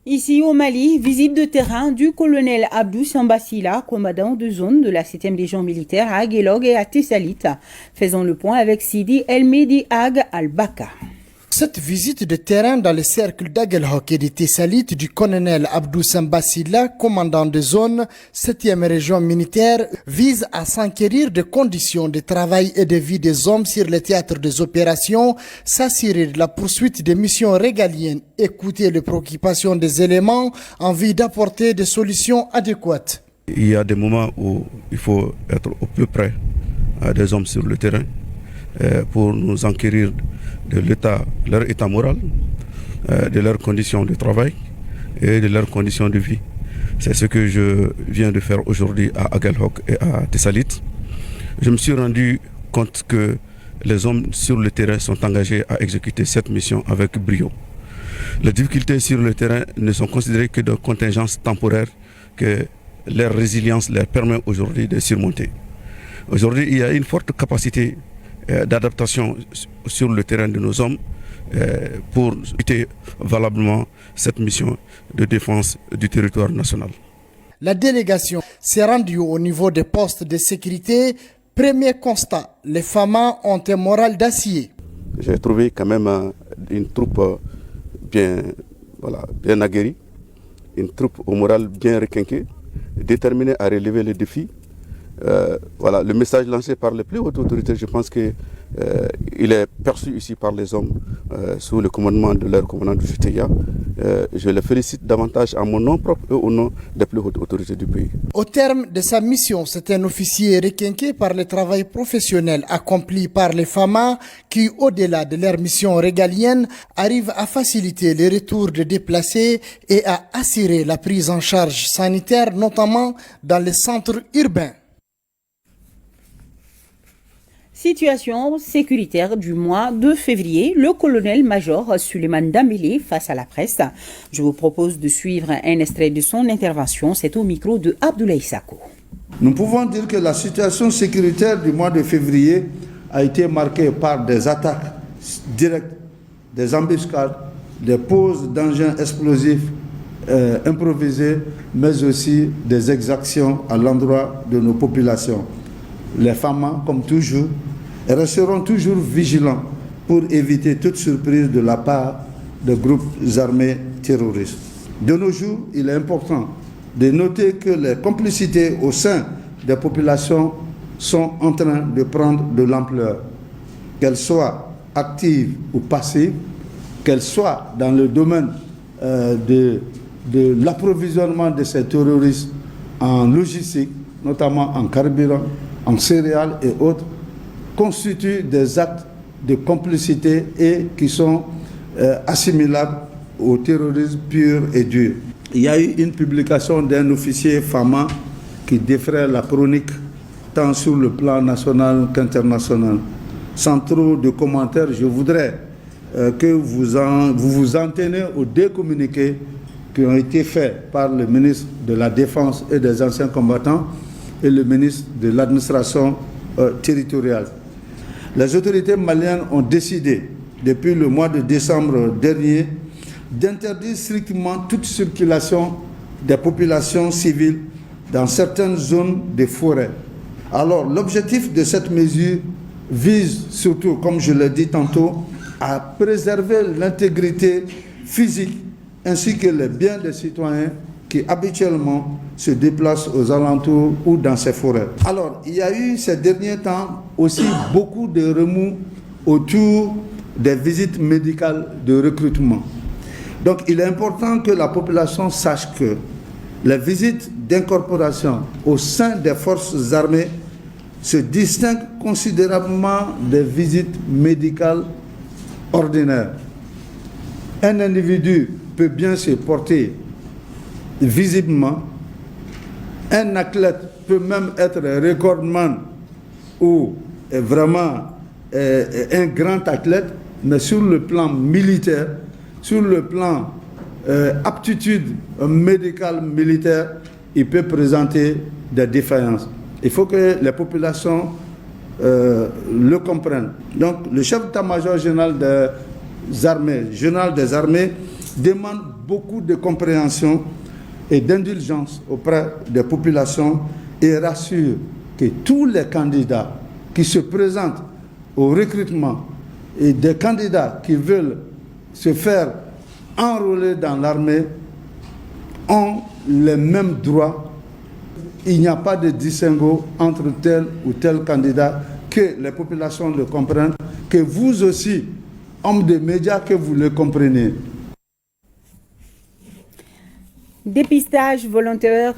Ici au Mali, visite de terrain du colonel Abdou Sambassila, commandant de zone de la 7e région militaire à Aguelog et à Tessalit. Faisons le point avec Sidi El-Medi Ag Al-Baka. Cette visite de terrain dans le cercle d'Aguelhok et de Tessalit du colonel Abdou Sambassila, commandant de zone 7e région militaire, vise à s'enquérir des conditions de travail et de vie des hommes sur le théâtre des opérations, s'assurer de la poursuite des missions régaliennes, écouter les préoccupations des éléments en vue d'apporter des solutions adéquates. Il y a des moments où il faut être au plus près des hommes sur le terrain pour nous enquérir de leur état moral, de leurs conditions de travail et de leurs conditions de vie. C'est ce que je viens de faire aujourd'hui à Aguelhok et à Tessalit. Je me suis rendu compte que les hommes sur le terrain sont engagés à exécuter cette mission avec brio. Les difficultés sur le terrain ne sont considérées que de contingences temporaires que leur résilience leur permet aujourd'hui de surmonter. Aujourd'hui, il y a une forte capacité d'adaptation sur le terrain de nos hommes pour lutter valablement cette mission de défense du territoire national. La délégation s'est rendue au niveau des postes de sécurité. Premier constat, les FAMA ont un moral d'acier. J'ai trouvé quand même une troupe bien aguerrie, une troupe au moral bien requinqué, déterminée à relever les défis. Le message lancé par les plus hautes autorités, je pense qu'il est perçu ici par les hommes sous le commandement de leur commandant du GTIA. Je les félicite davantage à mon nom propre et au nom des plus hautes autorités du pays. Au terme de sa mission, c'est un officier requinqué par le travail professionnel accompli par les FAMA qui, au-delà de leur mission régalienne, arrivent à faciliter le retour des déplacés et à assurer la prise en charge sanitaire, notamment dans les centres urbains. Situation sécuritaire du mois de février, le colonel-major Suleiman Dambélé face à la presse. Je vous propose de suivre un extrait de son intervention. C'est au micro de Abdoulaye Sako. Nous pouvons dire que la situation sécuritaire du mois de février a été marquée par des attaques directes, des embuscades, des poses d'engins explosifs improvisés, mais aussi des exactions à l'endroit de nos populations. Les femmes, comme toujours, resteront toujours vigilants pour éviter toute surprise de la part de groupes armés terroristes. De nos jours, il est important de noter que les complicités au sein des populations sont en train de prendre de l'ampleur, qu'elles soient actives ou passives, qu'elles soient dans le domaine de l'approvisionnement de ces terroristes en logistique, notamment en carburant, en céréales et autres, constituent des actes de complicité et qui sont assimilables au terrorisme pur et dur. Il y a eu une publication d'un officier FAMA qui défraie la chronique tant sur le plan national qu'international. Sans trop de commentaires, je voudrais que vous vous en tenez aux deux communiqués qui ont été faits par le ministre de la Défense et des anciens combattants et le ministre de l'administration territoriale. Les autorités maliennes ont décidé, depuis le mois de décembre dernier, d'interdire strictement toute circulation des populations civiles dans certaines zones des forêts. Alors, l'objectif de cette mesure vise surtout, comme je l'ai dit tantôt, à préserver l'intégrité physique ainsi que les biens des citoyens qui habituellement se déplacent aux alentours ou dans ces forêts. Alors, il y a eu ces derniers temps aussi beaucoup de remous autour des visites médicales de recrutement. Donc, il est important que la population sache que les visites d'incorporation au sein des forces armées se distinguent considérablement des visites médicales ordinaires. Un individu peut bien se porter visiblement. Un athlète peut même être recordman ou vraiment un grand athlète, mais sur le plan militaire, sur le plan aptitude médicale militaire, il peut présenter des défaillances. Il faut que les populations le comprennent. Donc le chef d'état-major général des armées demande beaucoup de compréhension et d'indulgence auprès des populations et rassure que tous les candidats qui se présentent au recrutement et des candidats qui veulent se faire enrôler dans l'armée ont les mêmes droits. Il n'y a pas de distinguo entre tel ou tel candidat, que les populations le comprennent, que vous aussi, hommes de médias, que vous le compreniez. Dépistage volontaire